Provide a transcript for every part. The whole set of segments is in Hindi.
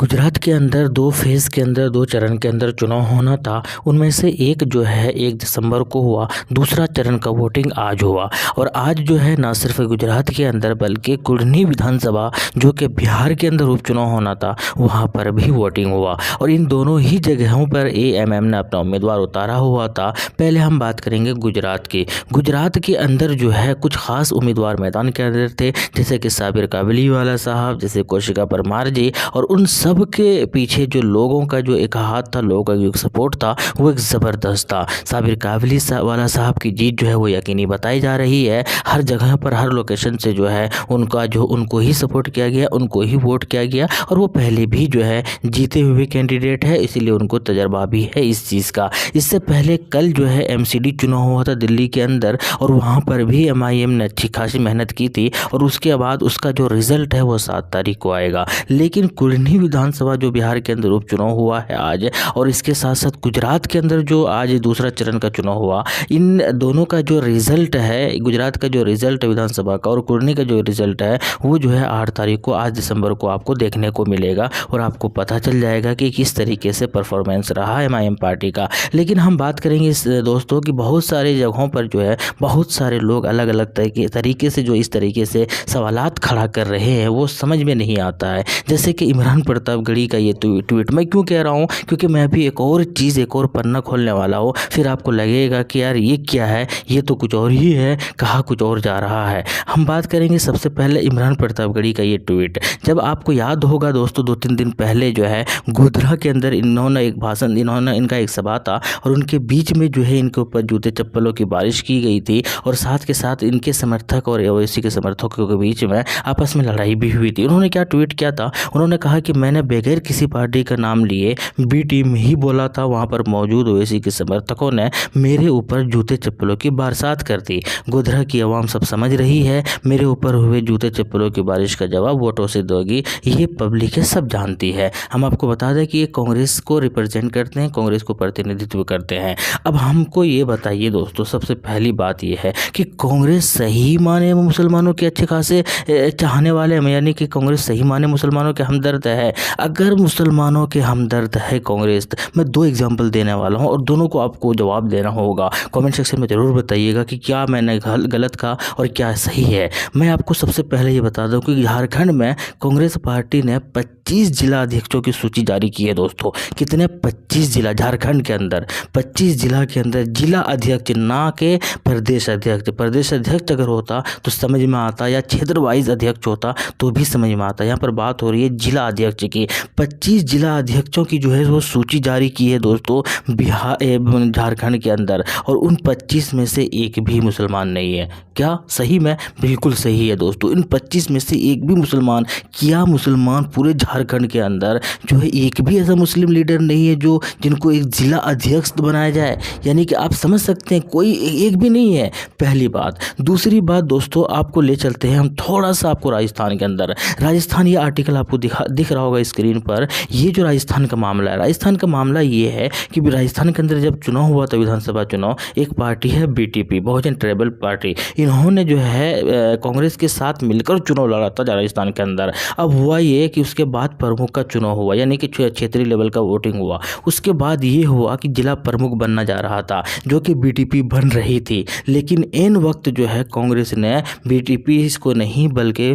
गुजरात के अंदर 2 फेज़ के अंदर 2 चरण के अंदर चुनाव होना था। उनमें से एक जो है 1 दिसंबर को हुआ, दूसरा चरण का वोटिंग आज हुआ। और आज जो है ना सिर्फ गुजरात के अंदर बल्कि कुर्नी विधानसभा जो कि बिहार के अंदर उपचुनाव होना था, वहाँ पर भी वोटिंग हुआ। और इन दोनों ही जगहों पर एएमएम ने अपना उम्मीदवार उतारा हुआ था। पहले हम बात करेंगे गुजरात की। गुजरात के अंदर जो है कुछ खास उम्मीदवार मैदान के अंदर थे, जैसे कि साबिर काबलीवाला साहब, जैसे कौशिका परमार जी। और उन सब के पीछे जो लोगों का जो एक हाथ था, लोगों का जो एक सपोर्ट था, वो एक ज़बरदस्त था। साबिर काबलीवाला साहब की जीत जो है वो यकीनी बताई जा रही है। हर जगह पर, हर लोकेशन से जो है उनको ही सपोर्ट किया गया, उनको ही वोट किया गया। और वो पहले भी जो है जीते हुए कैंडिडेट है, इसीलिए उनको तजर्बा भी है इस चीज़ का। इससे पहले कल जो है एमसीडी चुनाव हुआ था दिल्ली के अंदर, और वहाँ पर भी एमआईएम ने अच्छी खासी मेहनत की थी। और उसके बाद उसका जो रिजल्ट है वो 7 तारीख को आएगा। लेकिन कुर्नी विधानसभा जो बिहार के अंदर उपचुनाव हुआ है आज, और इसके साथ साथ गुजरात के अंदर जो आज दूसरा चरण का चुनाव हुआ, इन दोनों का जो रिजल्ट है, गुजरात का जो रिजल्ट है विधानसभा का और कुर्नी का जो रिजल्ट है, वो जो है 8 तारीख को, आज दिसंबर को आपको देखने को मिलेगा। और आपको पता चल जाएगा कि किस तरीके से परफॉर्मेंस रहा एमआईएम पार्टी का। लेकिन हम बात करेंगे इस दोस्तों कि बहुत सारे जगहों पर जो है बहुत सारे लोग अलग अलग तरीके से जो इस तरीके से सवालात खड़ा कर रहे हैं, वो समझ में नहीं आता है। जैसे कि इमरान प्रतापगढ़ी का ये ट्वीट, मैं क्यों कह रहा हूँ, क्योंकि मैं भी एक और चीज़, एक और पन्ना खोलने वाला हूँ। फिर आपको लगेगा कि यार ये क्या है, ये तो कुछ और ही है, कहा कुछ और जा रहा है। हम बात करेंगे सबसे पहले इमरान प्रतापगढ़ी का ये ट्वीट। जब आपको याद होगा दोस्तों, 2-3 दिन पहले जो है गोधरा के अंदर इनका एक सभा था, और उनके बीच में जो है इनके ऊपर जूते चप्पलों की बारिश की गई थी। और साथ के साथ इनके समर्थक और ओवैसी के समर्थकों के बीच में आपस में लड़ाई भी हुई थी। उन्होंने क्या ट्वीट किया था, उन्होंने कहा कि मैंने बगैर किसी पार्टी का नाम लिए बी टीम ही बोला था। वहाँ पर मौजूद ओवैसी के समर्थकों ने मेरे ऊपर जूते चप्पलों की बरसात कर दी। गोधरा की आवाम सब समझ रही है, मेरे ऊपर हुए जूते चप्पलों की बारिश का जवाब वोटों से दोगी, ये पब्लिक है, सब जानती है। हम आपको बता दें कि ये कांग्रेस को रिप्रेजेंट करते हैं, कांग्रेस को प्रतिनिधित्व करते हैं। अब हमको ये बताइए दोस्तों, सबसे पहली बात ये है कि कांग्रेस सही माने में मुसलमानों के अच्छे खासे चाहने वाले हैं, यानी कि कांग्रेस सही माने मुसलमानों के हमदर्द है। अगर मुसलमानों के हमदर्द है कांग्रेस, मैं 2 एग्जाम्पल देने वाला हूँ, और दोनों को आपको जवाब देना होगा। कमेंट सेक्शन में ज़रूर बताइएगा कि क्या मैंने गलत कहा और क्या सही है। मैं आपको सबसे पहले ये बता दूं कि झारखंड में कांग्रेस पार्टी ने 25 जिला अध्यक्षों की सूची जारी की है दोस्तों। कितने? 25 जिला झारखंड के अंदर, 25 जिला के अंदर जिला अध्यक्ष, ना के प्रदेश अध्यक्ष। प्रदेश अध्यक्ष अगर होता तो समझ में आता, या क्षेत्र वाइज अध्यक्ष होता तो भी समझ में आता। यहाँ पर बात हो रही है जिला अध्यक्ष की। 25 जिला अध्यक्षों की जो है वो सूची जारी की है दोस्तों बिहार झारखंड के अंदर, और उन 25 में से एक भी मुसलमान नहीं है। क्या सही में? बिल्कुल सही है दोस्तों। इन 25 में से एक भी मुसलमान, क्या मुसलमान पूरे झारखंड के अंदर जो है एक भी ऐसा मुस्लिम लीडर नहीं है जो जिनको एक जिला अध्यक्ष बनाया जाए? यानी कि आप समझ सकते हैं, कोई एक भी नहीं है, पहली बात। दूसरी बात दोस्तों, आपको ले चलते हैं हम थोड़ा सा आपको राजस्थान के अंदर। राजस्थान, ये आर्टिकल आपको दिख रहा होगा स्क्रीन पर। ये जो राजस्थान का मामला है, राजस्थान का मामला ये है कि राजस्थान के अंदर जब चुनाव हुआ था, विधानसभा चुनाव, एक पार्टी है बीटीपी, बहुजन ट्राइबल पार्टी। इन्होंने जो है कांग्रेस के साथ मिलकर चुनाव लड़ा था राजस्थान के अंदर। अब हुआ ये कि उसके बाद प्रमुख का चुनाव हुआ, यानी कि क्षेत्रीय लेवल का वोटिंग हुआ। उसके बाद ये हुआ कि जिला प्रमुख बनना जा रहा था, जो कि बीटीपी बन रही थी। लेकिन इन वक्त जो है कांग्रेस ने बीटीपी को नहीं बल्कि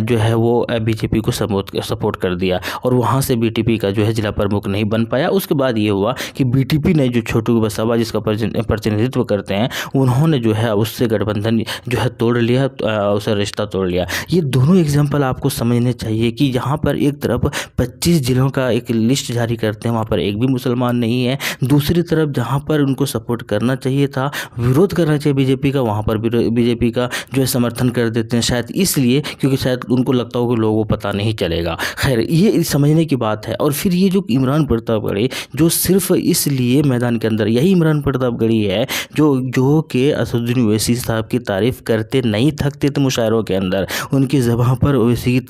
जो है वो बीजेपी को सपोर्ट कर दिया, और वहाँ से बीटीपी का जो है जिला प्रमुख नहीं बन पाया। उसके बाद ये हुआ कि बीटीपी ने जो छोटू वसावा जिसका प्रतिनिधित्व करते हैं, उन्होंने जो है उससे गठबंधन जो है तोड़ लिया, उससे रिश्ता तोड़ लिया। ये दोनों एग्जाम्पल आपको समझने चाहिए कि जहाँ पर एक तरफ 25 जिलों का एक लिस्ट जारी करते हैं, वहाँ पर एक भी मुसलमान नहीं है। दूसरी तरफ जहाँ पर उनको सपोर्ट करना चाहिए था, विरोध करना चाहिए बीजेपी का, वहाँ पर बीजेपी का जो है समर्थन कर देते हैं, शायद इसलिए क्योंकि शायद उनको लगता हो कि लोगों को पता नहीं चलेगा। खैर, ये समझने की बात है। और फिर ये जो इमरान प्रतापगढ़ी, जो सिर्फ इसलिए मैदान के अंदर, यही इमरान प्रतापगढ़ी है जो कि असदुद्दीन ओवैसी साहब की तारीफ़ करते नहीं थकते थे मुशायरों के अंदर। उनकी ज़बान पर ओवैसी की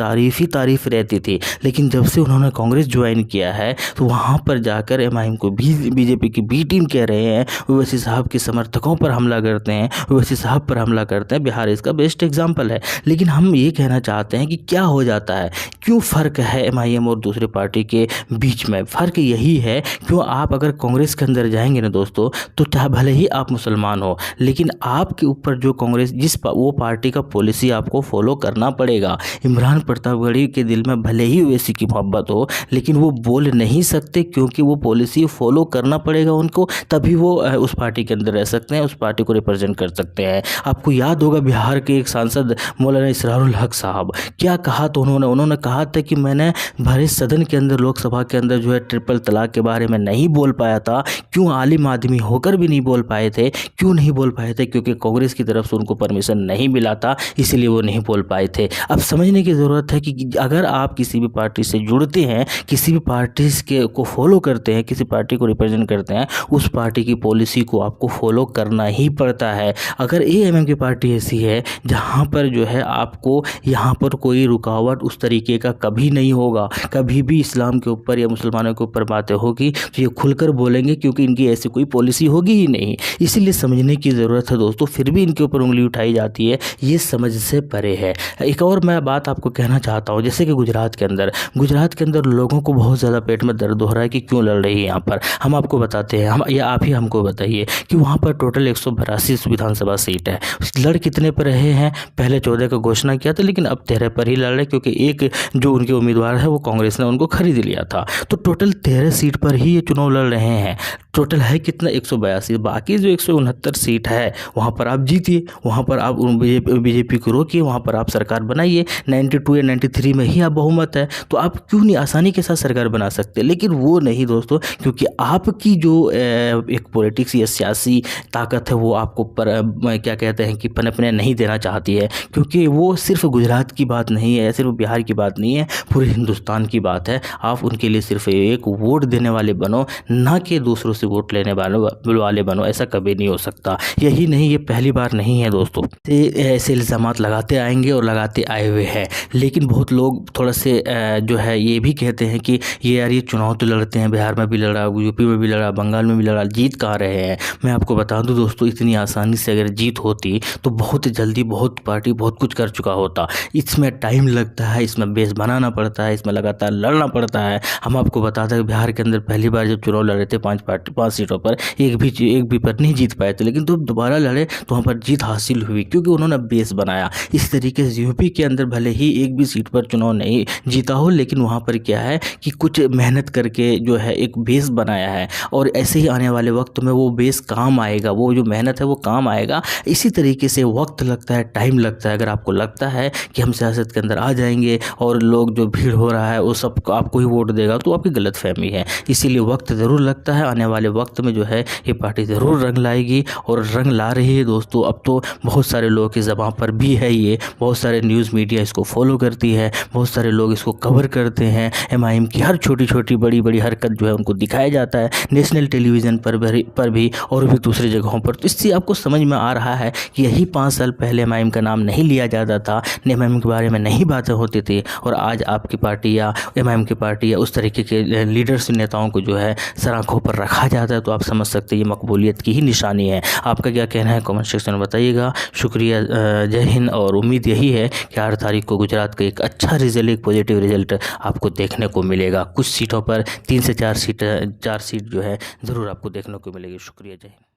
तारीफ़ रहती थी। लेकिन जब से उन्होंने कांग्रेस ज्वाइन किया है, तो वहाँ पर जाकर एमआईएम को भी बीजेपी की बी टीम कह रहे हैं, ओवैसी साहब के समर्थकों पर हमला करते हैं, ओवैसी साहब पर हमला करते हैं। बिहार इसका बेस्ट एग्जाम्पल है। लेकिन हम ये कहना चाहते हैं कि क्या हो जाता है, क्यों फ़र्क है MIM और दूसरे पार्टी के बीच में फ़र्क यही है। क्यों, आप अगर कांग्रेस के अंदर जाएंगे ना दोस्तों, तो चाहे भले ही आप मुसलमान हो, लेकिन आपके ऊपर जो कांग्रेस वो पार्टी का पॉलिसी आपको फॉलो करना पड़ेगा। इमरान प्रतापगढ़ी के दिल में भले ही वैसी की मोहब्बत हो, लेकिन वो बोल नहीं सकते, क्योंकि वो पॉलिसी फॉलो करना पड़ेगा उनको, तभी वो उस पार्टी के अंदर रह सकते हैं, उस पार्टी को रिप्रेजेंट कर सकते हैं। आपको याद होगा बिहार के एक सांसद मौलाना इसरारुल हक साहब क्या कहा, तो उन्होंने कहा था कि मैंने भरे सदन के अंदर, लोकसभा के अंदर जो है ट्रिपल तलाक के बारे में नहीं बोल पाया था। क्यों, आलिम आदमी होकर भी नहीं बोल पाए थे। क्यों नहीं बोल पाए थे? क्योंकि कांग्रेस की तरफ से उनको परमिशन नहीं मिला था, इसलिए वो नहीं बोल पाए थे। अब समझने की ज़रूरत है कि अगर आप किसी भी पार्टी से जुड़ते हैं, किसी भी पार्टी को फॉलो करते हैं, किसी पार्टी को रिप्रेजेंट करते हैं, उस पार्टी की पॉलिसी को आपको फॉलो करना ही पड़ता है। अगर AMM की पार्टी ऐसी है जहाँ पर जो है आपको यहाँ पर कोई रुकावट उस तरीके का कभी नहीं होगा, कभी भी इस्लाम के ऊपर या मुसलमानों के ऊपर बातें होगी तो ये खुलकर बोलेंगे, क्योंकि इनकी ऐसी कोई पॉलिसी होगी ही नहीं। इसीलिए समझने की ज़रूरत है दोस्तों, फिर भी इनके ऊपर उंगली उठाई जाती है, ये समझ से परे है। एक और मैं बात आपको कहना चाहता हूँ, जैसे कि गुजरात के अंदर लोगों को बहुत ज़्यादा पेट में दर्द हो रहा है कि क्यों लड़ रही है यहाँ पर। हम आपको बताते हैं, या आप ही हमको बताइए कि वहाँ पर टोटल 182 विधानसभा सीट है। लड़ कितने पर रहे हैं? पहले 14 का घोषणा किया था, लेकिन अब 13 पर ही लड़ रहे, क्योंकि एक जो उनके उम्मीदवार है वो कांग्रेस ने उनको खरीद लिया था। तो टोटल 13 सीट पर ही ये चुनाव लड़ रहे हैं। टोटल है कितना? 182। बाकी जो 169 सीट है वहाँ पर आप जीतिए, वहाँ पर आप बीजेपी को रोकिए, वहाँ पर आप सरकार बनाइए। 92 या 93 में ही आप बहुमत है, तो आप क्यों नहीं आसानी के साथ सरकार बना सकते? लेकिन वो नहीं दोस्तों, क्योंकि आपकी जो एक पॉलिटिक्स या सियासी ताकत है वो आपको क्या कहते हैं कि पनपने नहीं देना चाहती है, क्योंकि वो सिर्फ गुजरात की बात नहीं है, सिर्फ बिहार की बात नहीं है, पूरे हिंदुस्तान की बात है। आप उनके लिए सिर्फ एक वोट देने वाले बनो, ना कि दूसरों से वोट लेने वाले बनो। ऐसा कभी नहीं हो सकता। यही नहीं, ये पहली बार नहीं है दोस्तों, ऐसे इल्ज़ामात लगाते आएंगे और लगाते आए हुए हैं। लेकिन बहुत लोग थोड़ा से जो है ये भी कहते हैं कि ये चुनाव तो लड़ते हैं, बिहार में भी लड़ा, यूपी में भी लड़ा, बंगाल में भी लड़ा, जीत कहाँ रहे हैं। मैं आपको बता दूं दोस्तों, इतनी आसानी से अगर जीत होती तो बहुत जल्दी बहुत पार्टी बहुत कुछ कर चुका होता। इसमें टाइम लगता है, इसमें बेस बनाना पड़ता है, इसमें लगातार लड़ना पड़ता है। हम आपको बताते हैं बिहार के अंदर पहली बार जब चुनाव लड़े थे 5 सीटों पर, एक भी पर नहीं जीत पाए थे, लेकिन तो दोबारा लड़े तो वहाँ पर जीत हासिल हुई, क्योंकि उन्होंने बेस बनाया। इस तरीके से यूपी के अंदर भले ही एक भी सीट पर चुनाव नहीं जीता हो, लेकिन वहाँ पर क्या है कि कुछ मेहनत करके जो है एक बेस बनाया है, और ऐसे ही आने वाले वक्त में वो बेस काम आएगा, वो जो मेहनत है वो काम आएगा। इसी तरीके से वक्त लगता है, टाइम लगता है। अगर आपको लगता है कि हम सियासत के अंदर आ जाएंगे और लोग जो भीड़ हो रहा है वो सब आपको ही वोट देगा, तो आपकी गलतफहमी है। इसीलिए वक्त ज़रूर लगता है। आने वाले वक्त में जो है ये पार्टी ज़रूर रंग लाएगी, और रंग ला रही है दोस्तों। अब तो बहुत सारे लोगों की ज़बान पर भी है ये, बहुत सारे न्यूज़ मीडिया इसको फॉलो करती है, बहुत सारे लोग इसको कवर करते हैं। MIM की हर छोटी छोटी बड़ी बड़ी हरकत जो है उनको दिखाया जाता है, नेशनल टेलीविज़न पर भी और भी दूसरी जगहों पर। तो इससे आपको समझ में आ रहा है कि यही 5 साल पहले MIM का नाम नहीं लिया जाता था, MIM के बारे में नहीं बातें होती थी, और आज आपकी पार्टी या MIM की पार्टी या उस तरीके के लीडर्स नेताओं को जो है सर आँखों पर रखा जाता है। तो आप समझ सकते हैं ये मकबूलियत की ही निशानी है। आपका क्या कहना है कमेंट सेक्शन में बताइएगा। शुक्रिया, जय हिंद। और उम्मीद यही है कि 8 तारीख को गुजरात का एक अच्छा रिजल्ट, एक पॉजिटिव रिजल्ट आपको देखने को मिलेगा। कुछ सीटों पर 3 से 4 सीट जो है ज़रूर आपको देखने को मिलेगी। शुक्रिया, जय हिंद।